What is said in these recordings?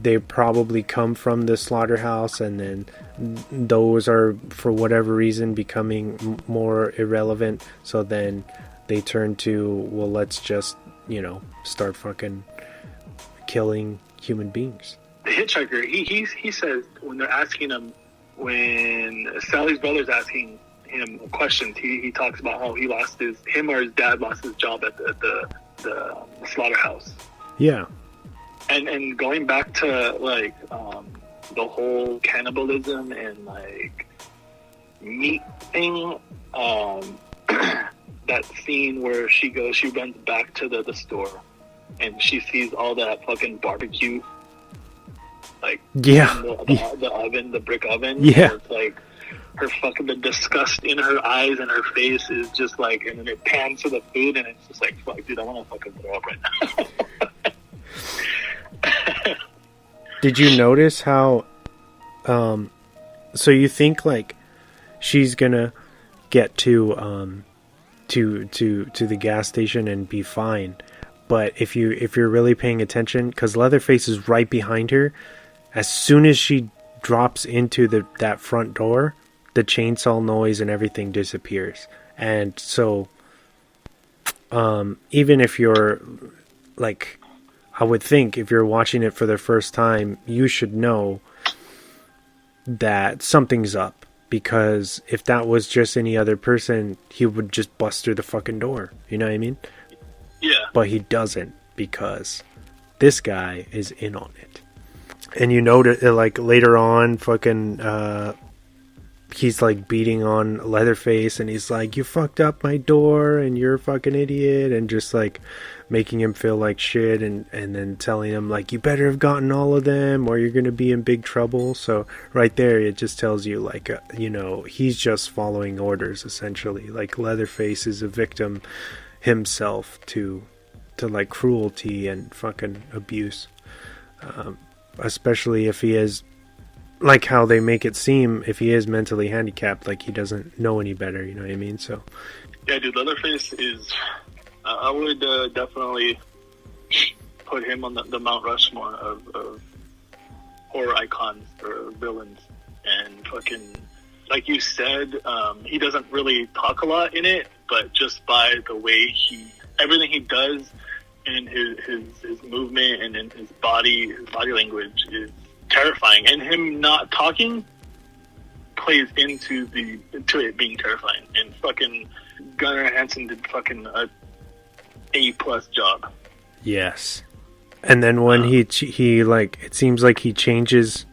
they probably come from the slaughterhouse, and then those are for whatever reason becoming more irrelevant, so then they turn to, well, let's just, start fucking killing human beings. The hitchhiker, he says when they're asking him, when Sally's brother's asking him questions, he talks about how him or his dad lost his job at the slaughterhouse. Yeah. And going back to like the whole cannibalism and like meat thing, that scene where she runs back to the store and she sees all that fucking barbecue, like, yeah, the oven, the brick oven. Yeah, it's like her fucking, the disgust in her eyes and her face is just like, and then it pans to the food and it's just like, fuck, dude, I want to fucking throw up right now. Did you notice how so you think like she's gonna get to the gas station and be fine, but if you're really paying attention, because Leatherface is right behind her, as soon as she drops into that front door, the chainsaw noise and everything disappears. And so even if you're like, I would think if you're watching it for the first time, you should know that something's up, because if that was just any other person, he would just bust through the fucking door. You know what I mean? Yeah. But he doesn't, because this guy is in on it. And you notice, like, later on, fucking, he's, like, beating on Leatherface, and he's like, you fucked up my door, and you're a fucking idiot, and just, like, making him feel like shit, and then telling him, like, you better have gotten all of them, or you're gonna be in big trouble. So, right there, it just tells you, like, he's just following orders, essentially. Like, Leatherface is a victim himself to like, cruelty and fucking abuse. Especially if he is, like how they make it seem, if he is mentally handicapped, like he doesn't know any better, you know what I mean? So yeah, dude, Leatherface is, I would definitely put him on the Mount Rushmore of horror icons or villains. And fucking, like you said, he doesn't really talk a lot in it, but just by the way everything he does, and his movement and in his body language is terrifying, and him not talking plays into it being terrifying. And fucking Gunnar Hansen did fucking a A+ job. Yes. And then when he like, it seems like he changes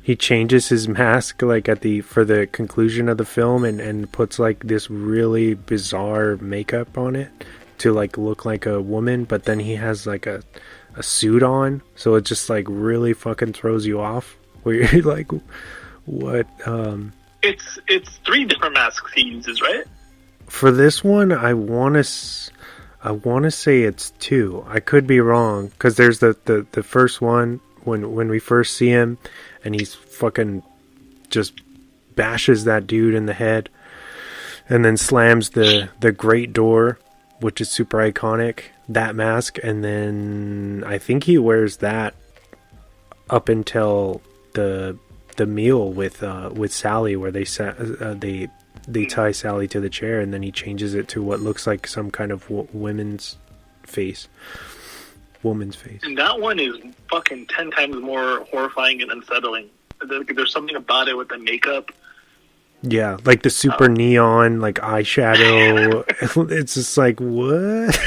his mask, like for the conclusion of the film, and puts like this really bizarre makeup on it to like look like a woman, but then he has like a suit on, so it just like really fucking throws you off, where you're like, what? It's 3 different masks he uses, right? For this one, I want to say it's 2. I could be wrong, because there's the first one when we first see him, and he's fucking just bashes that dude in the head, and then slams the grate door, which is super iconic, that mask. And then I think he wears that up until the meal with Sally, where they tie Sally to the chair, and then he changes it to what looks like some kind of woman's face. And that one is fucking 10 times more horrifying and unsettling. There's something about it with the makeup. Yeah, like the super neon, like eyeshadow. It's just like, what?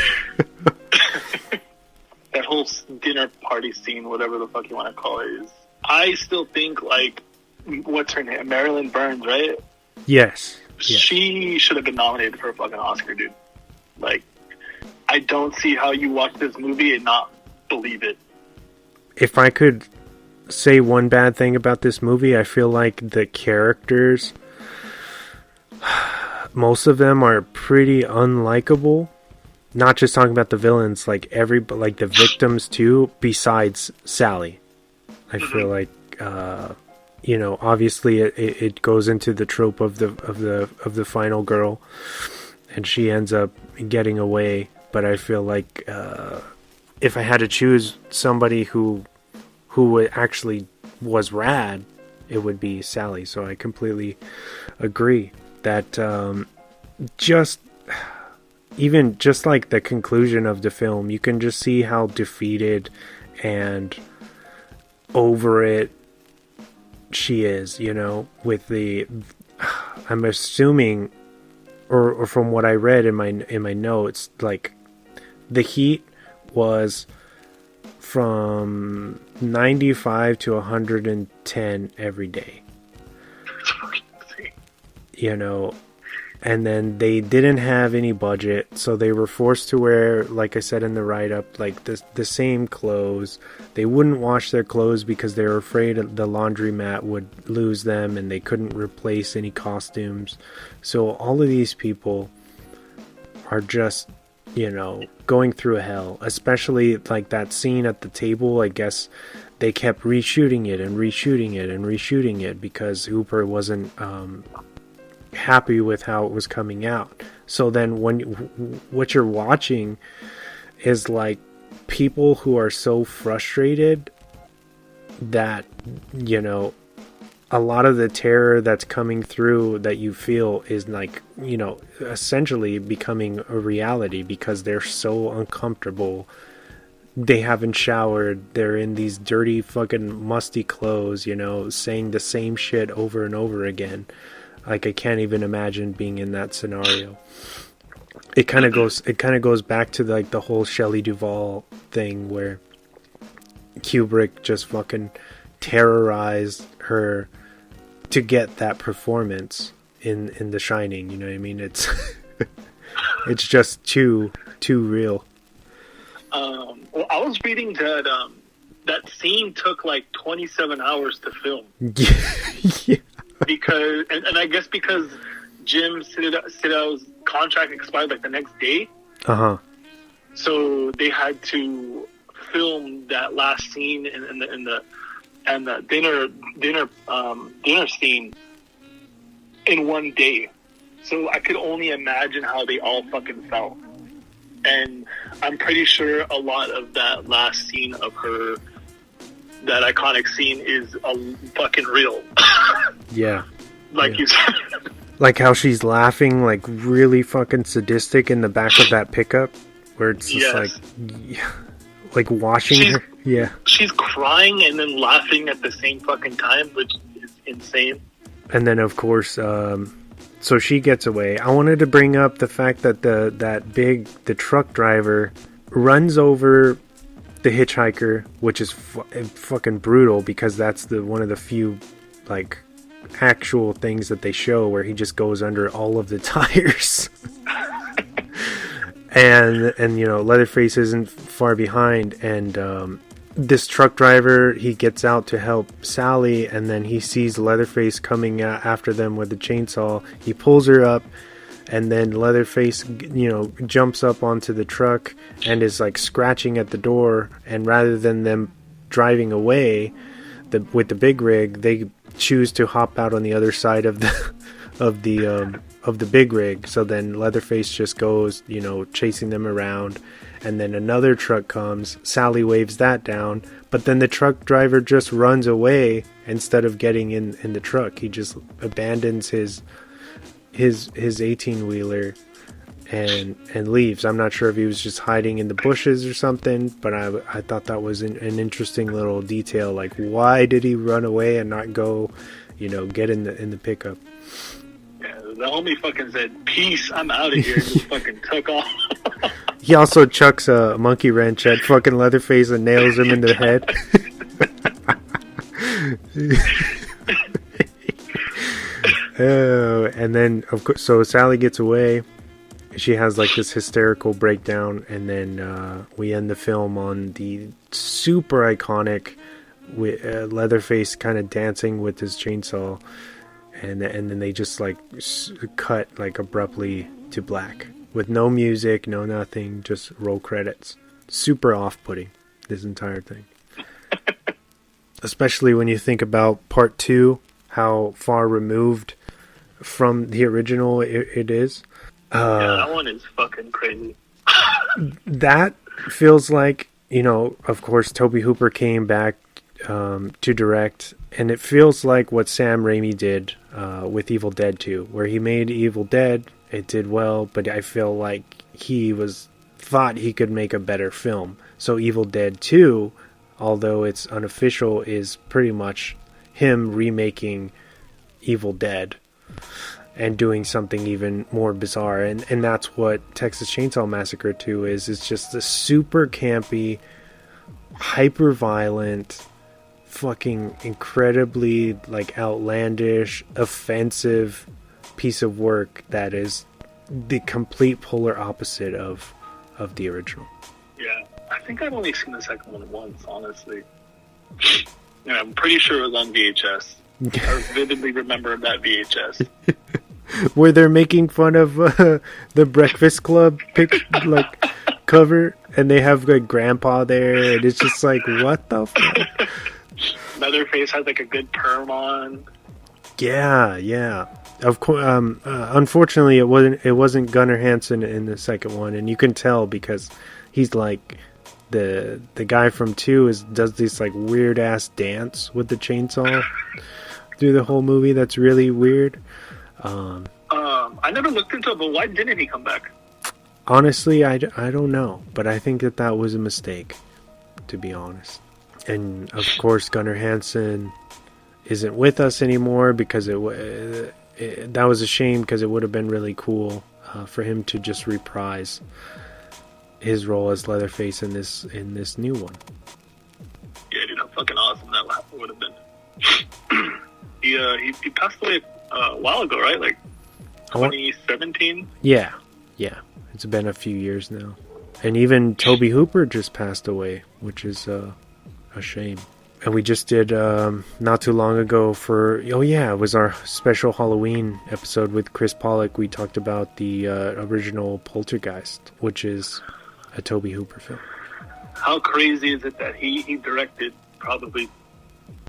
That whole dinner party scene, whatever the fuck you want to call it, is. I still think, like, what's her name? Marilyn Burns, right? Yes. She should have been nominated for a fucking Oscar, dude. Like, I don't see how you watch this movie and not believe it. If I could say one bad thing about this movie, I feel like the characters, most of them are pretty unlikable. Not just talking about the villains, like the victims too, besides Sally. I feel like obviously it goes into the trope of the final girl, and she ends up getting away. But I feel like if I had to choose somebody who who actually was rad, it would be Sally. So I completely agree that just like the conclusion of the film, you can just see how defeated and over it she is, you know, with the, I'm assuming, or from what I read in my notes, like the heat was from 95 to 110 every day, you know. And then they didn't have any budget, so they were forced to wear, like I said in the write-up, like the same clothes. They wouldn't wash their clothes because they were afraid the laundromat would lose them, and they couldn't replace any costumes. So all of these people are just, you know, going through hell. Especially like that scene at the table. I guess they kept reshooting it and reshooting it and reshooting it because Hooper wasn't happy with how it was coming out. So then when what you're watching is like people who are so frustrated that, you know, a lot of the terror that's coming through that you feel is like, you know, essentially becoming a reality because they're so uncomfortable. They haven't showered, they're in these dirty fucking musty clothes, you know, saying the same shit over and over again. Like, I can't even imagine being in that scenario. It kind of goes back to like the whole Shelley Duvall thing where Kubrick just fucking terrorized her to get that performance in The Shining. You know what I mean? It's it's just too real. Well, I was reading that that scene took like 27 hours to film. Yeah. Because, and I guess because Jim Siddow's contract expired like the next day. So they had to film that last scene and the dinner scene in one day. So I could only imagine how they all fucking felt. And I'm pretty sure a lot of that last scene of her, that iconic scene, is fucking real. Yeah. You said. Like how she's laughing like really fucking sadistic in the back of that pickup where it's just like washing her. Yeah. She's crying and then laughing at the same fucking time, which is insane. And then of course, so she gets away. I wanted to bring up the fact that the truck driver runs over the hitchhiker, which is fucking brutal because that's one of the few like actual things that they show where he just goes under all of the tires. and you know, Leatherface isn't far behind, and this truck driver, he gets out to help Sally, and then he sees Leatherface coming after them with the chainsaw. He pulls her up, and then Leatherface, you know, jumps up onto the truck and is like scratching at the door, and rather than them driving away with the big rig, they choose to hop out on the other side of the big rig. So then Leatherface just goes, you know, chasing them around, and then another truck comes. Sally waves that down, but then the truck driver just runs away instead of getting in the truck. He just abandons his 18-wheeler and leaves. I'm not sure if he was just hiding in the bushes or something, but I thought that was an interesting little detail. Like, why did he run away and not go, you know, get in the pickup? Yeah, the homie fucking said, "Peace, I'm out of here." And just fucking took off. He also chucks a monkey wrench at fucking Leatherface and nails him in the head. Oh, and then of course, so Sally gets away. She has like this hysterical breakdown, and then we end the film on the super iconic Leatherface kind of dancing with his chainsaw, and then they just like cut like abruptly to black with no music, no nothing, just roll credits. Super off-putting, this entire thing. Especially when you think about part 2, how far removed from the original it is. Yeah, that one is fucking crazy. That feels like, you know, of course, Tobe Hooper came back to direct, and it feels like what Sam Raimi did with Evil Dead 2, where he made Evil Dead. It did well, but I feel like he thought he could make a better film. So Evil Dead 2, although it's unofficial, is pretty much him remaking Evil Dead and doing something even more bizarre. And that's what Texas Chainsaw Massacre 2 is. It's just a super campy, hyper violent, fucking incredibly like outlandish, offensive piece of work that is the complete polar opposite of the original. Yeah, I think I've only seen the second one once, honestly. Yeah, I'm pretty sure it was on VHS. I vividly remember that VHS. Where they're making fun of the Breakfast Club cover, and they have like Grandpa there, and it's just like, what the fuck? Leatherface has like a good perm on. Yeah. Of course. Unfortunately, it wasn't Gunnar Hansen in the second one, and you can tell because he's like the guy from 2 does this like weird ass dance with the chainsaw through the whole movie. That's really weird. I never looked into it, but why didn't he come back? Honestly, I don't know, but I think that was a mistake, to be honest. And of course, Gunnar Hansen isn't with us anymore because that was a shame, because it would have been really cool for him to just reprise his role as Leatherface in this new one. Yeah, dude, how fucking awesome that would have been. He passed away a while ago, right? Like 2017? Yeah. It's been a few years now. And even Tobe Hooper just passed away, which is a shame. And we just did, not too long ago it was our special Halloween episode with Chris Pollock. We talked about the original Poltergeist, which is a Tobe Hooper film. How crazy is it that he directed probably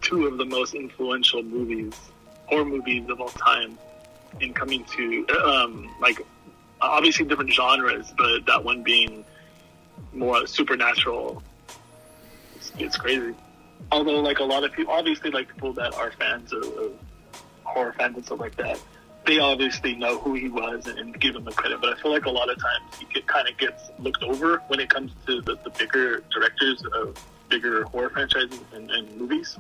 2 of the most influential horror movies of all time, in coming to, obviously different genres, but that one being more supernatural. It's crazy. Although, like, a lot of people, obviously, like, people that are fans of horror fans and stuff like that, they obviously know who he was and give him the credit. But I feel like a lot of times he kind of gets looked over when it comes to the bigger directors of bigger horror franchises and movies.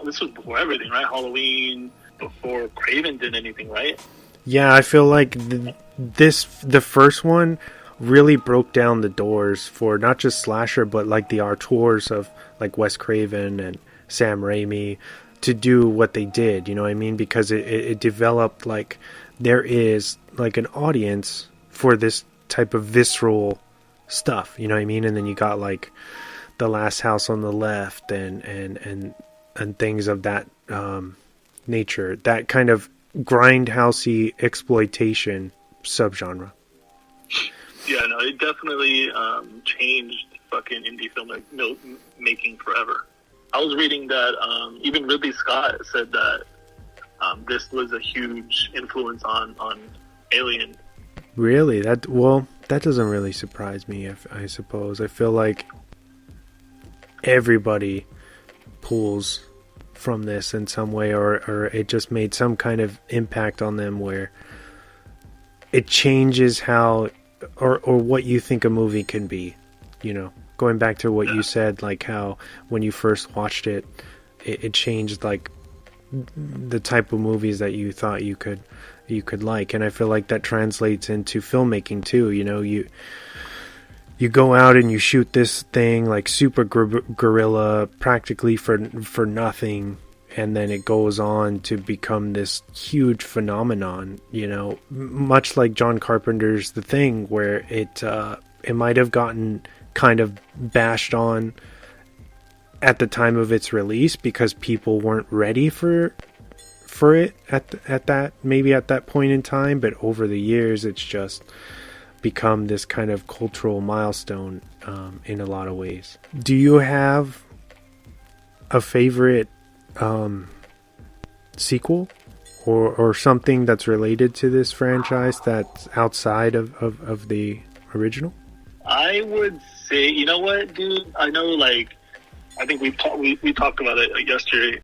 This was before everything, right? Halloween, before Craven did anything, right? Yeah, I feel like the first one really broke down the doors for not just slasher, but like the auteurs of like Wes Craven and Sam Raimi to do what they did, you know what I mean? Because it developed like there is like an audience for this type of visceral stuff, you know what I mean? And then you got like The Last House on the Left and things of that nature, that kind of grindhousey exploitation subgenre. Yeah, no, it definitely changed fucking indie film making forever. I was reading that even Ridley Scott said that this was a huge influence on Alien. Really? That doesn't really surprise me, I suppose. I feel like everybody pulls from this in some way, or it just made some kind of impact on them where it changes how or what you think a movie can be, you know, going back to what you said, like how when you first watched it changed like the type of movies that you thought you could like. And I feel like that translates into filmmaking too. You know, you go out and you shoot this thing like super guerrilla, practically for nothing, and then it goes on to become this huge phenomenon, you know, much like John Carpenter's The Thing, where it might have gotten kind of bashed on at the time of its release because people weren't ready for it at that point in time, but over the years it's just become this kind of cultural milestone in a lot of ways. Do you have a favorite sequel or something that's related to this franchise that's outside of the original? I would say, you know what, dude? I know, like, I think we talked about it yesterday.